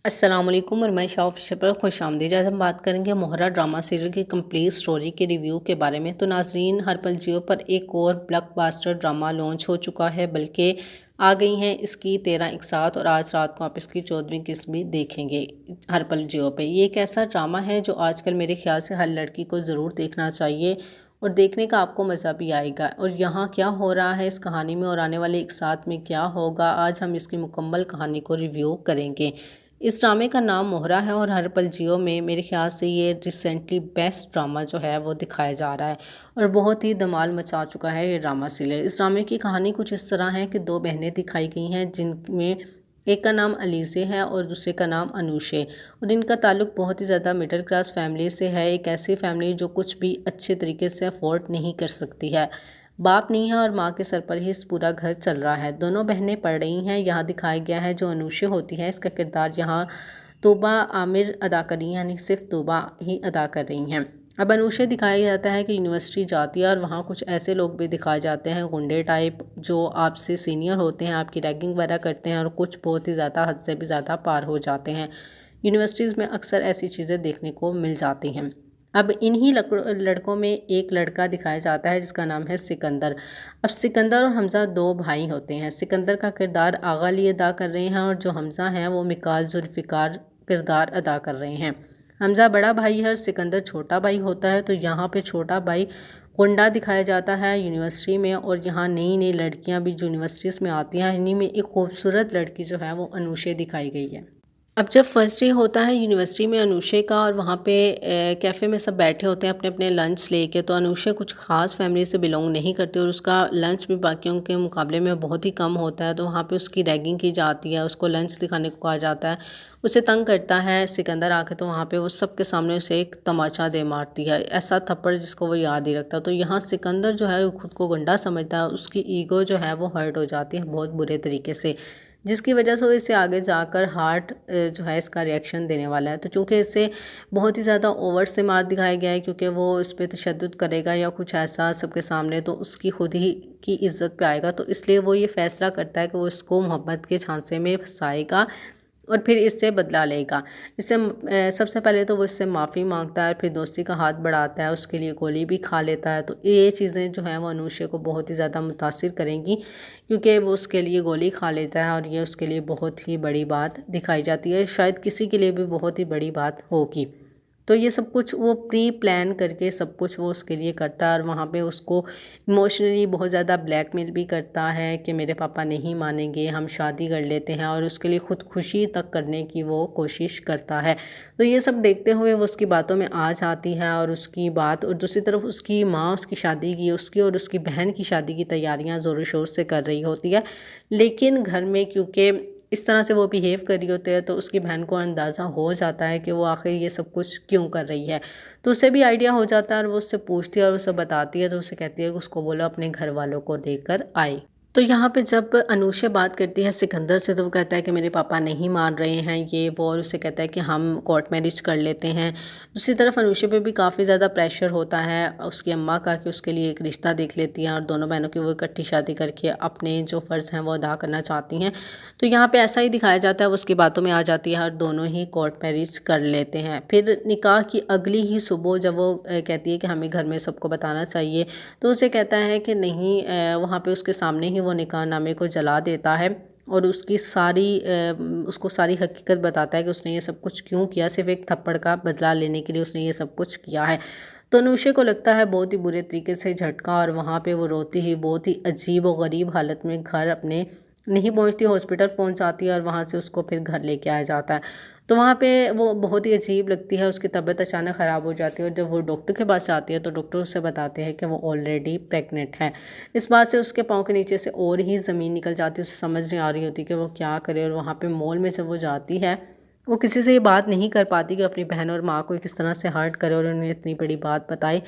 अस्सलाम वालेकुम और मैं शाह ऑफिशियल पर खुशामदीद। आज हम बात करेंगे मोहरा ड्रामा सीरियल की कंप्लीट स्टोरी के रिव्यू के बारे में। तो नाजरीन, हर पल जियो पर एक और ब्लॉकबस्टर ड्रामा लॉन्च हो चुका है, बल्कि आ गई हैं इसकी 13 एक साथ और आज रात को आप इसकी 14वीं किस्त भी देखेंगे हर पल जियो पे। ये एक ऐसा ड्रामा है जो आजकल मेरे ख्याल से हर लड़की को ज़रूर देखना चाहिए और देखने का आपको मज़ा भी आएगा। और यहाँ क्या हो रहा है इस कहानी में और आने वाले एक साथ में क्या होगा, आज हम इसकी मुकम्मल कहानी को रिव्यू करेंगे। इस ड्रामे का नाम मोहरा है और हर पल जियो में मेरे ख्याल से ये रिसेंटली बेस्ट ड्रामा जो है वो दिखाया जा रहा है और बहुत ही धमाल मचा चुका है ये ड्रामा सीरियल। इस ड्रामे की कहानी कुछ इस तरह है कि दो बहनें दिखाई गई हैं, जिनमें एक का नाम अलीज़े है और दूसरे का नाम अनूशे। और इनका ताल्लुक बहुत ही ज़्यादा मिडिल क्लास फैमिली से है, एक ऐसी फैमिली जो कुछ भी अच्छे तरीके से अफोर्ड नहीं कर सकती है। बाप नहीं है और माँ के सर पर ही इस पूरा घर चल रहा है। दोनों बहनें पढ़ रही हैं। यहाँ दिखाया गया है जो अनूशे होती है, इसका किरदार यहाँ तोबा आमिर अदा कर रही हैं, यानी सिर्फ तोबा ही अदा कर रही हैं। अब अनूशे दिखाया जाता है कि यूनिवर्सिटी जाती है और वहाँ कुछ ऐसे लोग भी दिखाए जाते हैं, गुंडे टाइप, जो आपसे सीनियर होते हैं, आपकी रैगिंग वगैरह करते हैं और कुछ बहुत ही ज़्यादा हद से भी ज़्यादा पार हो जाते हैं। यूनिवर्सिटीज़ में अक्सर ऐसी चीज़ें देखने को मिल जाती हैं। अब इन्हीं लड़कों में एक लड़का दिखाया जाता है जिसका नाम है सिकंदर। अब सिकंदर और हमज़ा दो भाई होते हैं। सिकंदर का किरदार आगा अली अदा कर रहे हैं और जो हमज़ा हैं वो मिकाल जुल्फ़िकार किरदार अदा कर रहे हैं। हमज़ा बड़ा भाई है और सिकंदर छोटा भाई होता है। तो यहाँ पे छोटा भाई गुंडा दिखाया जाता है यूनिवर्सिटी में और यहाँ नई नई लड़कियाँ भी जो यूनिवर्सिटीज़ में आती हैं, इन्हीं में एक खूबसूरत लड़की जो है वो अनूशे दिखाई गई है। अब जब फर्स्ट डे होता है यूनिवर्सिटी में अनुषे का और वहाँ पे कैफ़े में सब बैठे होते हैं अपने अपने लंच लेके, तो अनुषे कुछ ख़ास फैमिली से बिलोंग नहीं करती और उसका लंच भी बाकियों के मुकाबले में बहुत ही कम होता है। तो वहाँ पे उसकी रैगिंग की जाती है, उसको लंच दिखाने को कहा जाता है, उसे तंग करता है सिकंदर आके। तो वहाँ पे वो सबके सामने उसे एक तमाचा दे मारती है, ऐसा थप्पड़ जिसको वो याद ही रखता है। तो यहाँ सिकंदर जो है वो खुद को गुंडा समझता है, उसकी ईगो जो है वो हर्ट हो जाती है बहुत बुरे तरीके से, जिसकी वजह से वो इसे आगे जाकर हार्ट जो है इसका रिएक्शन देने वाला है। तो चूँकि इसे बहुत ही ज़्यादा ओवर से मार दिखाया गया है, क्योंकि वो इस पे तशद्दुद करेगा या कुछ ऐसा सबके सामने, तो उसकी खुद ही की इज़्ज़त पे आएगा। तो इसलिए वो ये फ़ैसला करता है कि वो इसको मोहब्बत के झांसे में फंसाएगा और फिर इससे बदला लेगा। इससे सबसे पहले तो वो इससे माफ़ी मांगता है, फिर दोस्ती का हाथ बढ़ाता है, उसके लिए गोली भी खा लेता है। तो ये चीज़ें जो हैं वो अनुषे को बहुत ही ज़्यादा मुतासिर करेंगी, क्योंकि वो उसके लिए गोली खा लेता है और ये उसके लिए बहुत ही बड़ी बात दिखाई जाती है, शायद किसी के लिए भी बहुत ही बड़ी बात होगी। तो ये सब कुछ वो प्री प्लान करके सब कुछ वो उसके लिए करता है और वहाँ पे उसको इमोशनली बहुत ज़्यादा ब्लैकमेल भी करता है कि मेरे पापा नहीं मानेंगे, हम शादी कर लेते हैं, और उसके लिए खुदकुशी तक करने की वो कोशिश करता है। तो ये सब देखते हुए वो उसकी बातों में आ जाती है और उसकी बात, और दूसरी तरफ उसकी माँ उसकी शादी की, उसकी और उसकी बहन की शादी की तैयारियाँ ज़ोरों शोर से कर रही होती है। लेकिन घर में क्योंकि इस तरह से वो बिहेव कर रही होती है, तो उसकी बहन को अंदाज़ा हो जाता है कि वो आखिर ये सब कुछ क्यों कर रही है। तो उसे भी आइडिया हो जाता है और वो उससे पूछती है और उसे बताती है। तो उसे कहती है कि उसको बोलो अपने घर वालों को देकर आए। तो यहाँ पे जब अनुषा बात करती है सिकंदर से, तो वो कहता है कि मेरे पापा नहीं मान रहे हैं ये वो, और उससे कहता है कि हम कोर्ट मैरिज कर लेते हैं। दूसरी तरफ अनुषा पे भी काफ़ी ज़्यादा प्रेशर होता है उसकी अम्मा का कि उसके लिए एक रिश्ता देख लेती हैं और दोनों बहनों की वो इकट्ठी शादी करके अपने जो फ़र्ज़ हैं वो अदा करना चाहती हैं। तो यहाँ पे ऐसा ही दिखाया जाता है, वो उसकी बातों में आ जाती है और दोनों ही कोर्ट मैरिज कर लेते हैं। फिर निकाह की अगली ही सुबह जब वो कहती है कि हमें घर में सबको बताना चाहिए, तो उसे कहता है कि नहीं, वहाँ पे उसके सामने ही वो निकाहनामे को जला देता है और उसकी उसको सारी हकीकत बताता है कि उसने ये सब कुछ क्यों किया, सिर्फ एक थप्पड़ का बदला लेने के लिए उसने ये सब कुछ किया है। तो अनुषा को लगता है बहुत ही बुरे तरीके से झटका और वहाँ पे वो रोती ही बहुत ही अजीब और गरीब हालत में घर अपने नहीं पहुँचती, हॉस्पिटल पहुँच जाती है और वहाँ से उसको फिर घर लेके आया जाता है। तो वहाँ पे वो बहुत ही अजीब लगती है, उसकी तबीयत अचानक ख़राब हो जाती है और जब वो डॉक्टर के पास जाती है तो डॉक्टर उससे बताते हैं कि वो ऑलरेडी प्रेग्नेंट है। इस बात से उसके पाँव के नीचे से और ही ज़मीन निकल जाती है, उसे समझ नहीं आ रही होती कि वो क्या करे। और वहाँ पे मॉल में जब वो जाती है, वो किसी से ये बात नहीं कर पाती कि अपनी बहन और माँ को किस तरह से हर्ट करे और उन्हें इतनी बड़ी बात बताई।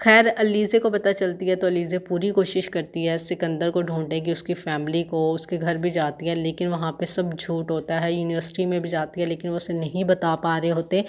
खैर अलीज़े को पता चलती है तो अलीज़े पूरी कोशिश करती है सिकंदर को ढूंढने की, उसकी फैमिली को, उसके घर भी जाती है, लेकिन वहाँ पे सब झूठ होता है। यूनिवर्सिटी में भी जाती है लेकिन वो उसे नहीं बता पा रहे होते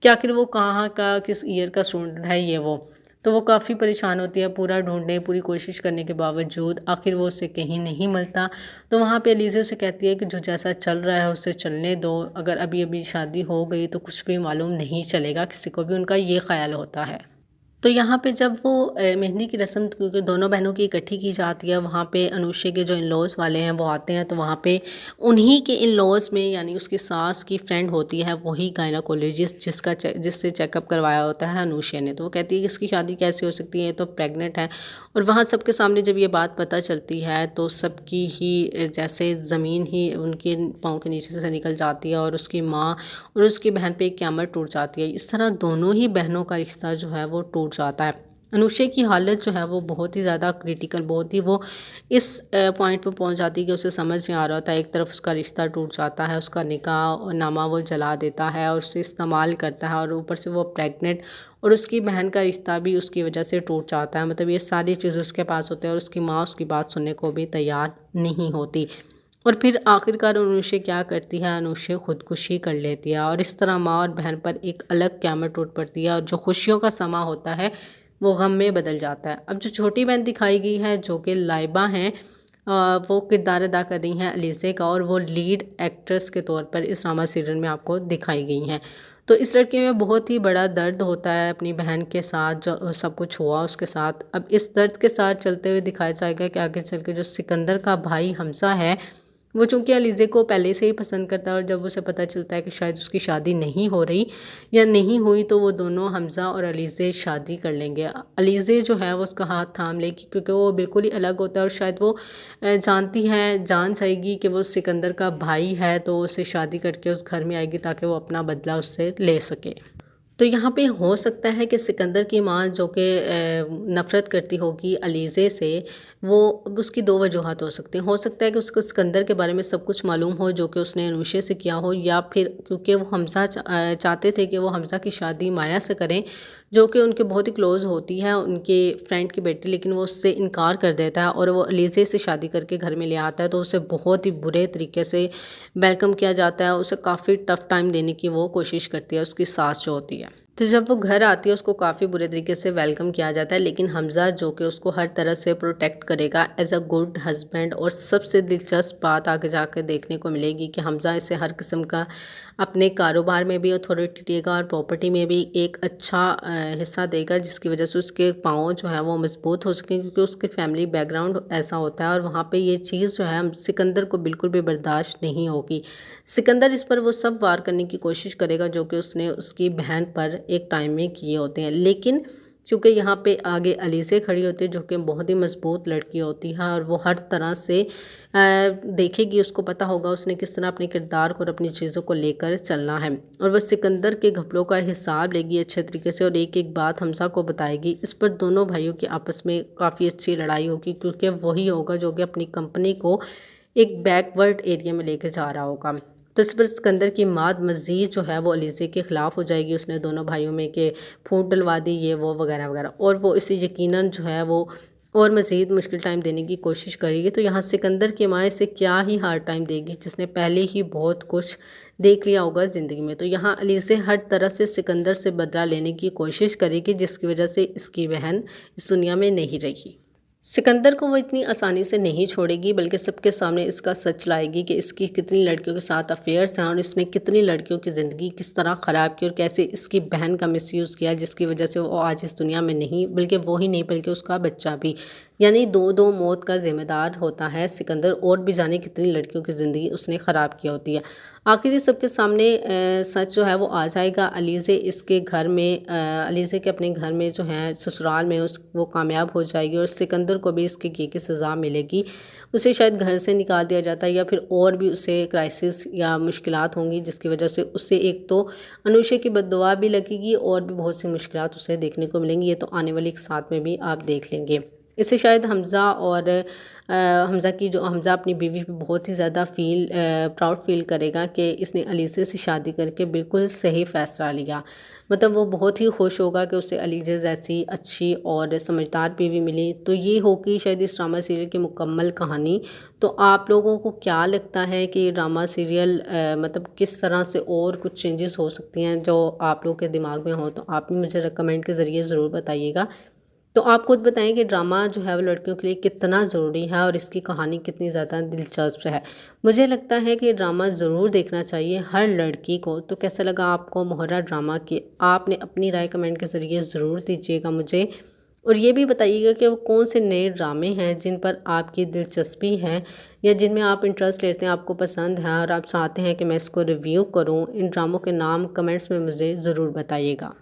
कि आखिर वो कहाँ का किस ईयर का स्टूडेंट है ये वो। तो वो काफ़ी परेशान होती है, पूरा ढूँढने, पूरी कोशिश करने के बावजूद आखिर वो उसे कहीं नहीं मिलता। तो वहाँ पे एलिज़ा उसे कहती है कि जो जैसा चल रहा है उसे चलने दो, अगर अभी-अभी शादी हो गई तो कुछ भी मालूम नहीं चलेगा किसी को भी, उनका ये ख़्याल होता है। तो यहाँ पे जब वो मेहंदी की रस्म क्योंकि दोनों बहनों की इकट्ठी की जाती है, वहाँ पे अनुष्या के जो इन-लॉज़ वाले हैं वो आते हैं, तो वहाँ पे उन्हीं के इन-लॉज़ में यानी उसकी सास की फ्रेंड होती है वही गायनेकोलॉजिस्ट जिससे चेकअप करवाया होता है अनुष्या ने। तो वो कहती है कि इसकी शादी कैसे हो सकती है, ये तो प्रेग्नेंट है। और वहाँ सबके सामने जब ये बात पता चलती है तो सबकी ही जैसे ज़मीन ही उनके पाँव के नीचे से निकल जाती है और उसकी माँ और उसकी बहन पे एक क़यामत टूट जाती है। इस तरह दोनों ही बहनों का रिश्ता जो है वो टूट जाता है। अनुष्या की हालत जो है वो बहुत ही ज़्यादा क्रिटिकल, बहुत ही वो इस पॉइंट पे पहुंच जाती है कि उसे समझ नहीं आ रहा होता है। एक तरफ उसका रिश्ता टूट जाता है, उसका निकाह नामा वो जला देता है और उसे इस्तेमाल करता है, और ऊपर से वो प्रेग्नेंट, और उसकी बहन का रिश्ता भी उसकी वजह से टूट जाता है। मतलब ये सारी चीज़ें उसके पास होते हैं और उसकी माँ उसकी बात सुनने को भी तैयार नहीं होती। और फिर आखिरकार अनुष्या क्या करती है, अनुष्या खुदकुशी कर लेती है, और इस तरह माँ और बहन पर एक अलग क़यामत टूट पड़ती है और जो खुशियों का समा होता है वो गम में बदल जाता है। अब जो छोटी बहन दिखाई गई है जो कि लाइबा हैं, वो किरदार अदा कर रही हैं अलीज़े का, और वो लीड एक्ट्रेस के तौर पर इस ड्रामा सीरियल में आपको दिखाई गई हैं। तो इस लड़की में बहुत ही बड़ा दर्द होता है अपनी बहन के साथ, जो सब कुछ हुआ उसके साथ। अब इस दर्द के साथ चलते हुए दिखाया जाएगा कि आगे चल के जो सिकंदर का भाई हमज़ा है, वो चूँकि अलीज़े को पहले से ही पसंद करता है, और जब उसे पता चलता है कि शायद उसकी शादी नहीं हो रही या नहीं हुई, तो वो दोनों हमज़ा और अलीज़े शादी कर लेंगे। अलीज़े जो है वो उसका हाथ थाम लेगी क्योंकि वो बिल्कुल ही अलग होता है, और शायद वो जान जाएगी कि वो सिकंदर का भाई है, तो उससे शादी करके उस घर में आएगी ताकि वो अपना बदला उससे ले सके। तो यहाँ पे हो सकता है कि सिकंदर की माँ जो कि नफ़रत करती होगी अलीज़े से, वो उसकी दो वजूहत हो सकती हैं। हो सकता है कि उसको सिकंदर के बारे में सब कुछ मालूम हो जो कि उसने अनुष्या से किया हो, या फिर क्योंकि वो चाहते थे कि वो हमज़ा की शादी माया से करें, जो कि उनके बहुत ही क्लोज़ होती है, उनके फ्रेंड की बेटी, लेकिन वो उससे इनकार कर देता है और वो अलीज़े से शादी करके घर में ले आता है। तो उसे बहुत ही बुरे तरीके से वेलकम किया जाता है, उसे काफ़ी टफ़ टाइम देने की वो कोशिश करती है उसकी सास जो होती है। तो जब वो घर आती है उसको काफ़ी बुरे तरीके से वेलकम किया जाता है, लेकिन हमज़ा जो कि उसको हर तरह से प्रोटेक्ट करेगा एज़ अ गुड हस्बैंड। और सबसे दिलचस्प बात आगे जाकर देखने को मिलेगी कि हमज़ा इसे हर किस्म का अपने कारोबार में भी अथॉरिटी देगा और प्रॉपर्टी में भी एक अच्छा हिस्सा देगा, जिसकी वजह से उसके पाँव जो है वो मजबूत हो सकें, क्योंकि उसके फैमिली बैकग्राउंड ऐसा होता है, और वहाँ पे ये चीज़ जो है सिकंदर को बिल्कुल भी बर्दाश्त नहीं होगी। सिकंदर इस पर वो सब वार करने की कोशिश करेगा जो कि उसने उसकी बहन पर एक टाइम में किए होते हैं, लेकिन क्योंकि यहाँ पे आगे अलीज़े खड़ी होती है जो कि बहुत ही मजबूत लड़की होती है, और वो हर तरह से देखेगी, उसको पता होगा उसने किस तरह अपने किरदार को और अपनी चीज़ों को लेकर चलना है, और वह सिकंदर के घपलों का हिसाब लेगी अच्छे तरीके से, और एक एक बात हमज़ा को बताएगी। इस पर दोनों भाइयों की आपस में काफ़ी अच्छी लड़ाई होगी, क्योंकि वही होगा जो कि अपनी कंपनी को एक बैकवर्ड एरिया में लेकर जा रहा होगा। तो इस पर सिकंदर की माद मज़ीद जो है वो अलीज़े के ख़िलाफ़ हो जाएगी, उसने दोनों भाइयों में के फूट डलवा दी, ये वो वगैरह वगैरह, और वो इसे यकीनन जो है वो और मज़ीद मुश्किल टाइम देने की कोशिश करेगी। तो यहाँ सिकंदर की माँ इसे क्या ही हार्ड टाइम देगी, जिसने पहले ही बहुत कुछ देख लिया होगा ज़िंदगी में। तो यहाँ अलीज़े हर तरह से सिकंदर से बदला लेने की कोशिश करेगी, जिसकी वजह से इसकी बहन इस दुनिया में नहीं रही। सिकंदर को वो इतनी आसानी से नहीं छोड़ेगी, बल्कि सबके सामने इसका सच लाएगी कि इसकी कितनी लड़कियों के साथ अफेयर्स हैं, और इसने कितनी लड़कियों की ज़िंदगी किस तरह ख़राब की, और कैसे इसकी बहन का मिसयूज़ किया, जिसकी वजह से वो आज इस दुनिया में नहीं, बल्कि वो ही नहीं बल्कि उसका बच्चा भी। यानी दो दो मौत का ज़िम्मेदार होता है सिकंदर, और भी जाने कितनी लड़कियों की ज़िंदगी उसने ख़राब की होती है। आखिर ये सबके सामने सच जो है वो आ जाएगा। अलीज़े इसके घर में अलीज़े के अपने घर में जो है ससुराल में वो कामयाब हो जाएगी, और सिकंदर को भी इसके किए की सज़ा मिलेगी। उसे शायद घर से निकाल दिया जाता है, या फिर और भी उसे क्राइसिस या मुश्किलात होंगी, जिसकी वजह से उससे एक तो अनुष्या की बद्दुआ भी लगेगी, और भी बहुत सी मुश्किलात उसे देखने को मिलेंगी। ये तो आने वाली एक साथ में भी आप देख लेंगे। इससे शायद हमज़ा और हमज़ा अपनी बीवी पे बहुत ही ज़्यादा प्राउड फील करेगा कि इसने अलीज़े से शादी करके बिल्कुल सही फ़ैसला लिया। मतलब वो बहुत ही खुश होगा कि उसे अलीज़े जैसी अच्छी और समझदार बीवी मिली। तो ये होगी शायद इस ड्रामा सीरियल की मुकम्मल कहानी। तो आप लोगों को क्या लगता है कि ये ड्रामा सीरियल मतलब किस तरह से और कुछ चेंजेस हो सकती हैं जो आप लोगों के दिमाग में हो, तो आप मुझे कमेंट के ज़रिए ज़रूर बताइएगा। तो आप खुद बताएं कि ड्रामा जो है वो लड़कियों के लिए कितना ज़रूरी है और इसकी कहानी कितनी ज़्यादा दिलचस्प है। मुझे लगता है कि ड्रामा ज़रूर देखना चाहिए हर लड़की को। तो कैसा लगा आपको मोहरा ड्रामा की आपने अपनी राय कमेंट के ज़रिए ज़रूर दीजिएगा मुझे। और ये भी बताइएगा कि वो कौन से नए ड्रामे हैं जिन पर आपकी दिलचस्पी है या जिनमें आप इंटरेस्ट लेते हैं, आपको पसंद है और आप चाहते हैं कि मैं इसको रिव्यू करूं। इन ड्रामों के नाम कमेंट्स में मुझे ज़रूर बताइएगा।